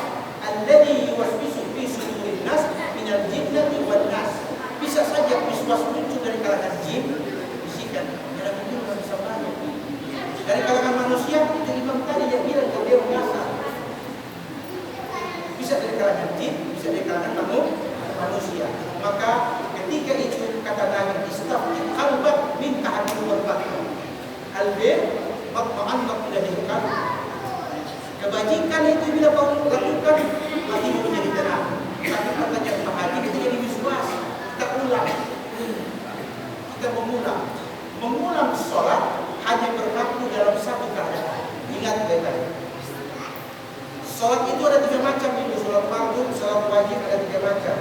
Alladzi yuwaswisu fi sudurin nas minal jinnati wan nas. Bisa saja wiswas muncul dari kalangan jin, bisikan, jangan mungkin orang bisa banyak. Dari kalangan manusia, itu imam tadi yang bilang kalau dia biasa. Bisa dari kalangan jin, bisa dari kalangan manusia. Maka ketika itu kata Nabi istafti qalbak min ta'addud wal batil. Albir matma'annat ilaihi qalb. Kebajikan itu bila kau lakukan hatimu menjadi tenang. Tapi katanya hati kita jadi wiswas. Kita ulang. Kita mengulang sholat hanya berlaku dalam satu keadaan. Ingat baik-baik. Sholat itu ada 3 macam itu. Sholat fardu, sholat wajib ada 3 macam.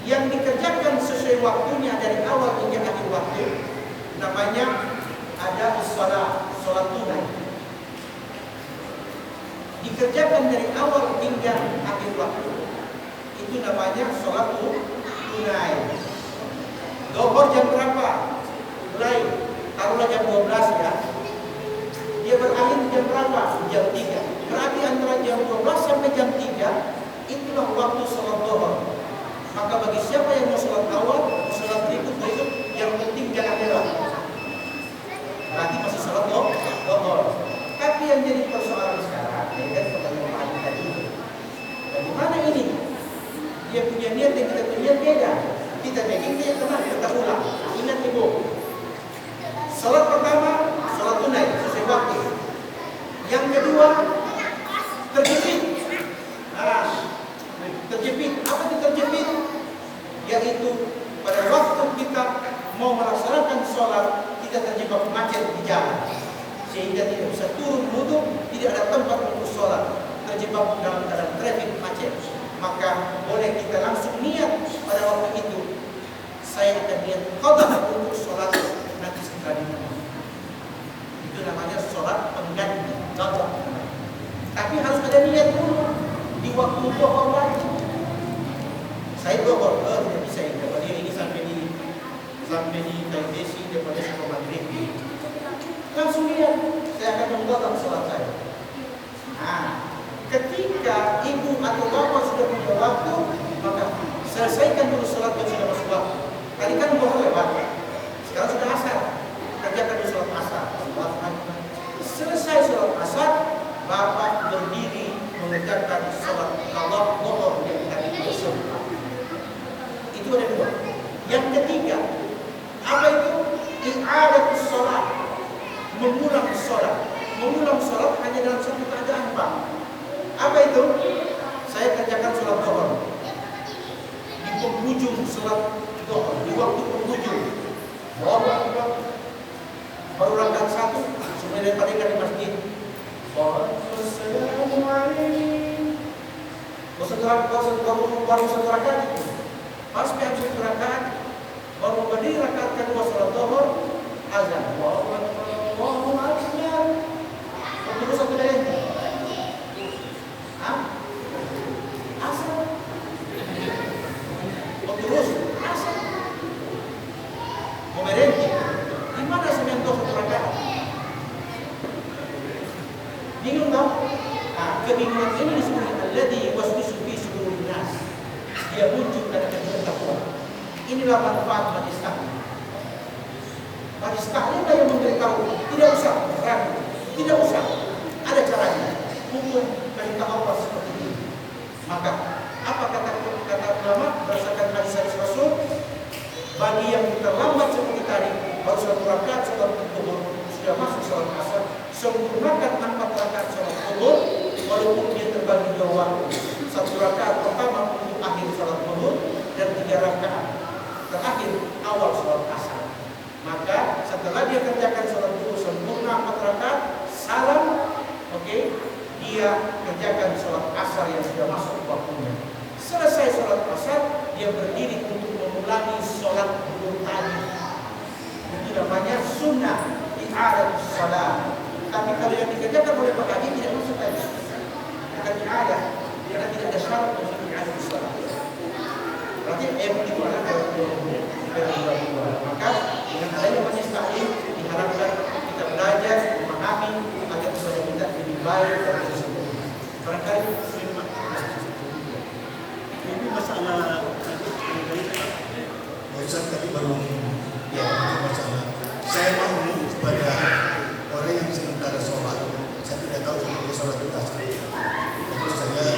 Yang dikerjakan sesuai waktunya dari awal hingga akhir waktu namanya ada sholat tunai. Dikerjakan dari awal hingga akhir waktu itu namanya sholat tunai. Dohor jam berapa? Mulai taruhlah jam 12 ya. Dia berakhir jam berapa? Jam 3. Berarti antara jam 12 sampai jam 3 itulah waktu sholat dohor. Maka bagi siapa yang mau sholat awal, mau sholat berikut, yang penting jangan lewat. Berarti masih sholat dohor. Tapi yang jadi persoalan sekarang, kan pertanyaan Pak tadi, bagaimana ini? Dia punya niat dan kita punya beda. Kita bikin dia tenang, kita ulang. Ingat ibu, sholat pertama, sholat tunai sesuai waktu. Yang kedua, terjepit. Terjepit. Apa itu terjepit? Yaitu pada waktu kita mau melaksanakan sholat, kita terjebak macet di jalan, sehingga tidak bisa turun wudhu, tidak ada tempat untuk sholat, terjebak dalam keadaan traffic macet. Maka boleh kita langsung niat pada waktu itu, saya akan niat qada untuk sholat nanti setelah di rumah. Itu namanya sholat pengganti qada. Tapi harus ada niat dulu di waktu dohor lagi. Saya dohor, tidak bisa ini. Daripada ini sampai di Taibesi, daripada sampai maghrib. Langsung lihat, saya akan menggodam sholat saya. Nah, ketika ibu atau bapak sudah punya waktu, maka selesaikan dulu sholat yang sudah masuk waktu. Tadi kan dohor lewat, sekarang sudah asar. Kerjakan dulu sholat asar. Selesai sholat asar, bapak berdiri mengerjakan sholat qada dohor yang tadi disebut. Itu ada 2. Yang ketiga, apa itu? I'adatus sholat, mengulang sholat. Mengulang sholat hanya dalam satu keadaan, Pak. Apa itu? Saya kerjakan sholat dohor di penghujung sholat dohor, di waktu penghujung. Baru rakaat 1, sebenarnya daripada di masjid. Assalamualaikum. Baru satu rakaat itu. Pas habis 1 rakaat, baru berdiri rakaat kedua sholat dohor, azan. Inilah manfaat majlis taklim. Majlis taklim yang memberitahu, tidak usah ragu, tidak usah. Ada caranya. Hukum perintah Allah seperti ini. Maka apa kata ulama berdasarkan hadis Rasul? Bagi yang terlambat seperti tadi, baru 1 rakaat sholat zuhur, sudah masuk sholat asar, sempurnakan 4 rakaat sholat zuhur, walaupun dia terbagi 2 waktu. 1 rakaat pertama untuk akhir sholat zuhur dan 3 rakaat terakhir awal sholat asar. Maka setelah dia kerjakan sholat zuhur sempurna 4 rakaat, salam, dia kerjakan sholat asar yang sudah masuk waktunya. Selesai sholat asar, dia berdiri untuk mengulangi sholat zuhur tadi. Itu namanya sunnah i'adatus shalah. Tapi kalau yang dikerjakan oleh Pak Haji tidak masuk tadi. Akan i'adah, karena tidak ada syarat untuk i'adatus shalah. Berarti begitu ada maka dengan adanya majlis taklim diharapkan kita belajar memahami agar supaya kita lebih baik dan lebih sempurna. Barangkali ini masalah Ustaz tadi baru ya masalah. Saya mau kepada orang yang sementara sholat, saya tidak tahu seperti sholat itu asli. Terus saya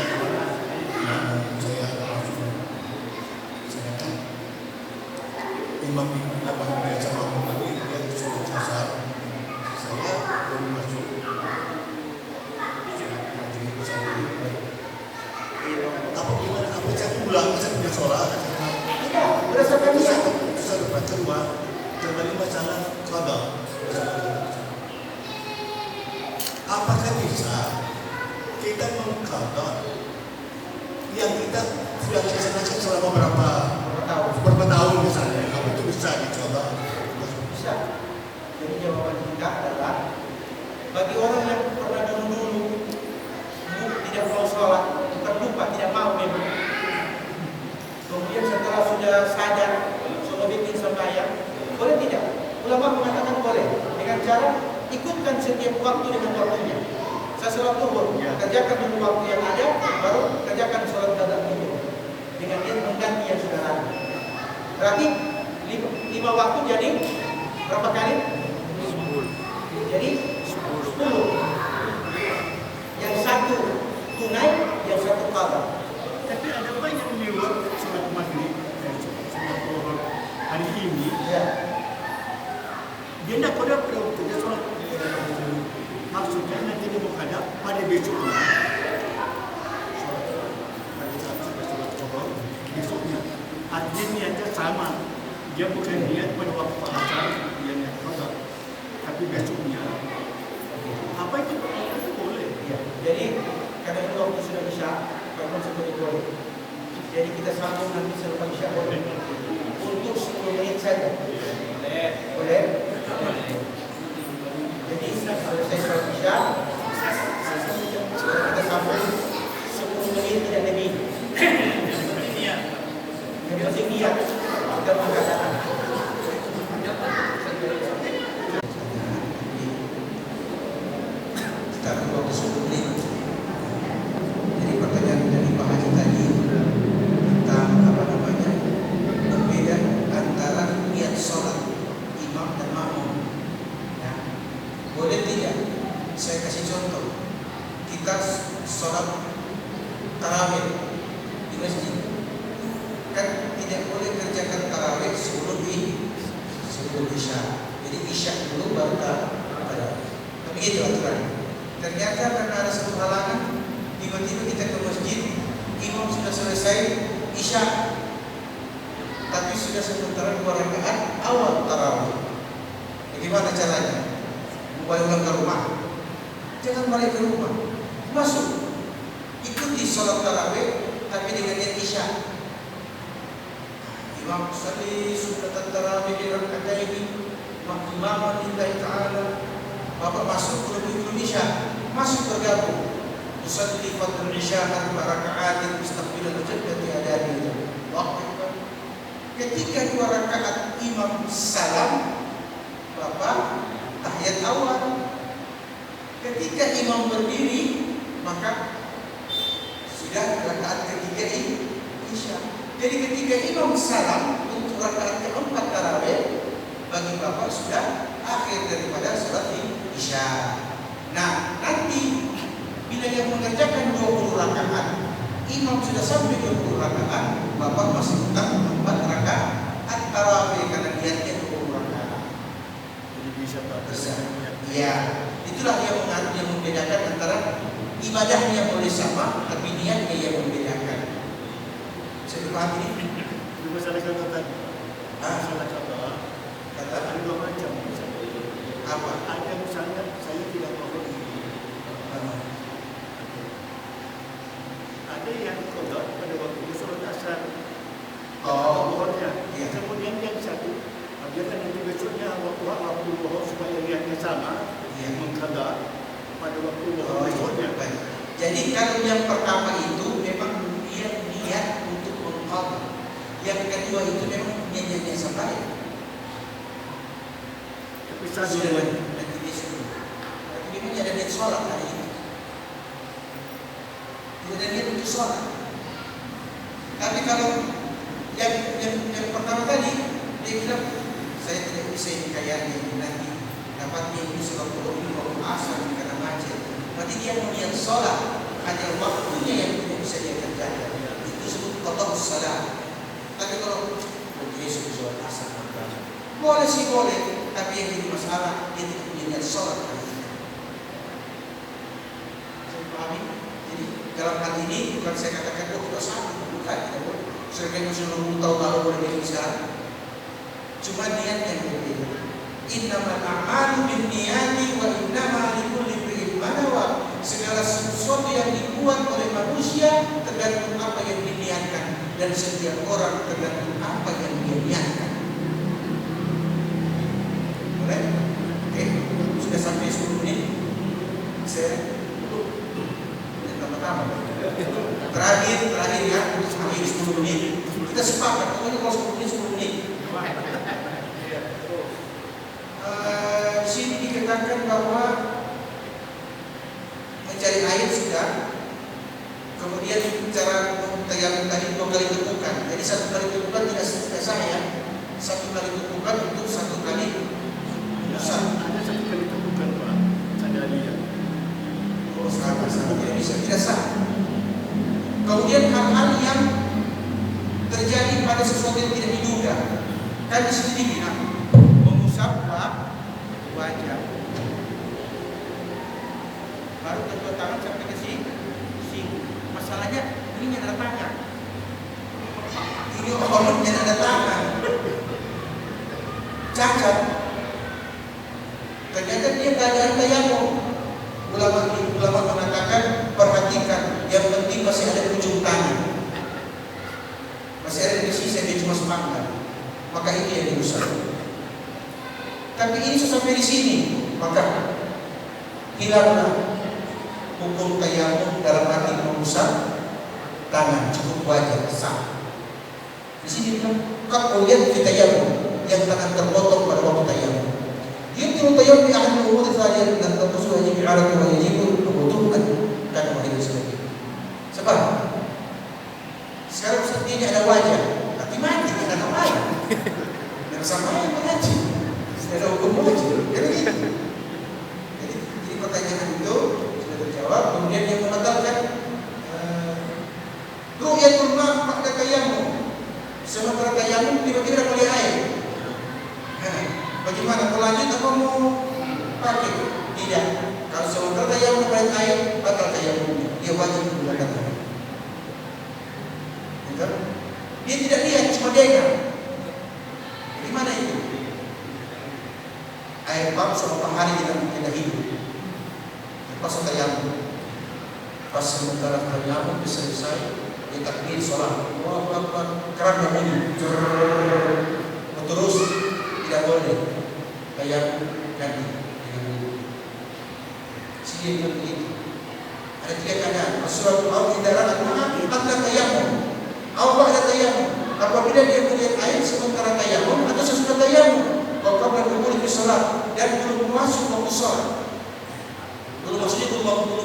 imam biasa ngomong tadi dia sholat asar, saya belum masuk. Apa gimana? Apa saya pulang? Saya punya sholat. berdasarkan niat. Saya baca rumah kembali masalah qada. Apakah bisa kita mengqada yang kita sudah laksanakan selama berapa tahun misalnya? Apa itu bisa dicoba? Bisa. Jadi jawaban kita adalah bagi orang yang pernah dulu tidak mau sholat, bukan lupa, tidak mau memang. Kemudian setelah sudah sadar, sudah bikin sembahyang, boleh tidak? Ulama mengatakan boleh dengan cara ikutkan setiap waktu dengan waktunya. Saya sholat zuhur, kerjakan dulu waktu yang ada, baru kerjakan sholat qada zuhur dengan dia mengganti yang sudah ada. Berarti 5 waktu jadi berapa kali? 10. Jadi 10. Yang 1 tunai, yang 1 qada. Tapi ada banyak lewat sholat maghrib, sholat zuhur hari ini. Ya. Dia tidak pada waktunya sholat. Maksudnya nanti dia menghadap pada besoknya. Pada saat sudah sholat zuhur, besoknya. Artinya niatnya sama. Dia bukan niat pada waktu asar, dia niat qada. Tapi besoknya. Apa itu? Itu boleh. Ya. Jadi karena itu waktu sudah isya, bahkan seperti boleh. Jadi kita sambung nanti selepas isya boleh. Untuk 10 menit saja. Boleh. Jadi selesai sholat isya, kita sambung 10 menit tidak lebih. Yang penting niat kita mengatakan. Kita akan waktu 10 menit. Jadi pertanyaan dari Pak Haji tadi tentang berbeda antara niat sholat imam dan makmum. Ya. Boleh tidak? Saya kasih contoh. Kita sholat tarawih di masjid. Kan tidak boleh kerjakan tarawih sebelum isya. Jadi isya dulu baru tarawih. Tapi gitu aturan. Ternyata karena ada satu halangan, tiba-tiba kita ke masjid, imam sudah selesai isya, tapi sudah sementara 2 rakaat awal tarawih. Bagaimana caranya? Balik ke rumah? Jangan balik ke rumah, masuk, ikuti sholat tarawih, tapi dengan niat isya. Imam salli sunatan tarawih di rakaat ini, imaman lillahi ta'ala. Bapak masuk belum isya, masuk bergabung. Usalli fardhu isya 4 raka'at mustaqbilan jaddati adani. Waktu ketika 2 rakaat imam salam, Bapak tahiyat awal. Ketika imam berdiri, maka sudah rakaat ketiga isya. Jadi ketika imam salam untuk untuk rakaat keempat tarawih bagi bapak sudah akhir daripada sholat isya. Nah, nanti bila yang mengerjakan 20 rakaat, imam sudah sampai 20 rakaat, bapak masih tetap 4 rakaat tarawih karena niatnya 20 rakaat. Jadi bisa Besar. Ya, itulah yang membedakan antara ibadahnya boleh sama, tapi niatnya yang membedakan. Bisa dipahami ini? Itu masalah kata tadi. Masalah kata ada dua macam misalnya. Apa? Ada misalnya saya tidak mau ini. Ada yang kodok pada waktu sholat asar. Bohongnya. Iya. Kemudian yang satu, dia kan nanti besoknya waktu bohong supaya niatnya sama, Iya. mengkodok pada waktu bohong Oh, besoknya. iya. Baik. Jadi kalau yang pertama itu memang dia niat untuk mengqadha. Yang kedua itu memang niatnya sampai. Tapi Sudah saya nanti dia suruh. Tapi memang ada niat sholat hari ini. Tidak ada niat untuk sholat. Tapi kalau yang pertama tadi dia bilang saya tidak bisa ini kayaknya nanti dapatnya ini sholat ini waktu asar karena macet. Berarti dia mau niat sholat, hanya waktunya yang tidak bisa dia kerjakan. Itu disebut qadha shalah. Tapi kalau dia sudah sholat asar, boleh sih boleh, tapi yang jadi masalah dia tidak punya niat sholat hari ini. Saya pahami. Jadi dalam hal ini bukan saya katakan tidak satu, bukan tidak boleh. Sebagai Muslim tahu kalau boleh bisa, cuma niat yang berbeda. Innamal a'malu binniyati wa innama likulli imrin ma nawa. Segala sesuatu yang dibuat oleh manusia tergantung apa yang diniatkan, dan setiap orang tergantung apa yang dia niatkan. Boleh? Oke, sudah sampai 10 menit. Saya tutup. Yang pertama. Terakhir ya, akhir 10 menit. Kita sepakat, pokoknya kalau 10 menit 10 menit. Di sini dikatakan bahwa mencari air sudah, kemudian cara tayamum tadi 2 kali tepukan. Jadi 1 kali tepukan tidak sah ya. 1 kali tepukan untuk 1 kali usap. ada satu kali tepukan Pak, saya lihat. Oh, salah tidak bisa, tidak sah. Kemudian hal-hal yang terjadi pada sesuatu yang tidak diduga, kan di sini dibilang mengusap wajah, baru kedua tangan sampai ke sini. Masalahnya ini ada tangan, ini orangnya ada tangan, cacat. Ternyata dia keadaan tayamum. Ulama mengatakan perhatikan, yang penting masih ada ujung tangan, masih ada di sisi dia cuma sepanggal, maka itu yang diusap. Tapi ini sampai di sini, maka hilanglah hukum tayamum dalam arti mengusap tangan, cukup wajah sah. Di sini bilang kalau lihat kita yang tangan terpotong pada waktu tayamum. يمكن التيمم بأحد الأمور الثانية أن تقصد يجب إعادة ويجب الوضوء dan wahai sebagainya. Sebab sekarang Ustaz ini ada wajah, tapi mati tidak ada wajah. Dan sama yang mengaji, tidak ada hukum wajib. Jadi pertanyaan itu sudah terjawab. Kemudian yang membatalkan ru'yatul ma' ba'da tayammum. Sementara tayammum tiba-tiba boleh air. Bagaimana berlanjut apa mau pakai? Tidak. Kalau sementara tayamum pakai air, batal tayamum. Dia wajib menggunakan air. Betul? Dia tidak lihat, cuma dengar. Bagaimana itu? Air pump sama pahari kita hidup. Lepas tayamum. Pas sementara tayamum bisa selesai, dia takbir sholat. Wah, keran berbunyi. Terus tidak boleh kayak ganti dengan wudhu. Sini dia begitu. Ada 3 keadaan. As-suratu au idarat al-ma'a qabla tayammum. Au ba'da tayammum. Apabila dia melihat air sementara tayammum atau sesudah tayammum. Wa qabla dukhuli fi shalat, dan belum masuk waktu shalat. Belum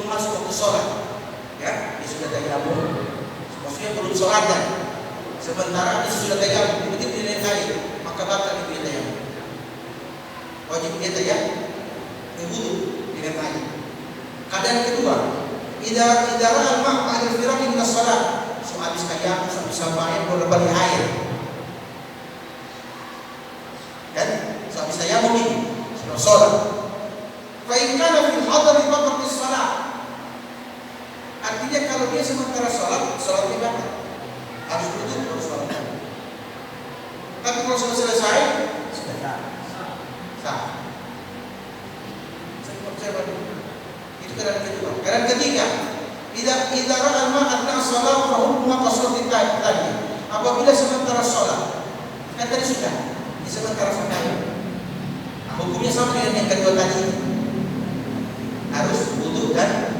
masuk waktu shalat. Ya, dia sudah tayammum. Maksudnya belum shalat kan. Sementara dia sudah tayammum, tiba-tiba dia dengan air, maka batal itu tayamum. Wajib dia berwudu dengan air. Keadaan kedua, idza ra'a al-ma' ba'da al-firaq min as-salat. So habis tayamum sampai sampai boleh balik air. Kan? So habis tayamum ini sudah salat. Fa in kana fil hadari faqat as-salat. Artinya kalau dia sementara salatnya batal. Harus wudu baru salat. Tapi kalau sudah selesai, sudah sah. Saya itu keadaan kedua. Keadaan ketiga, idza ra'a al-ma' atna as-salat fa hukmuha qasrati tadi. Apabila sementara salat, kan tadi sudah di sementara salat. Hukumnya sama dengan yang kedua tadi. Harus wudu dan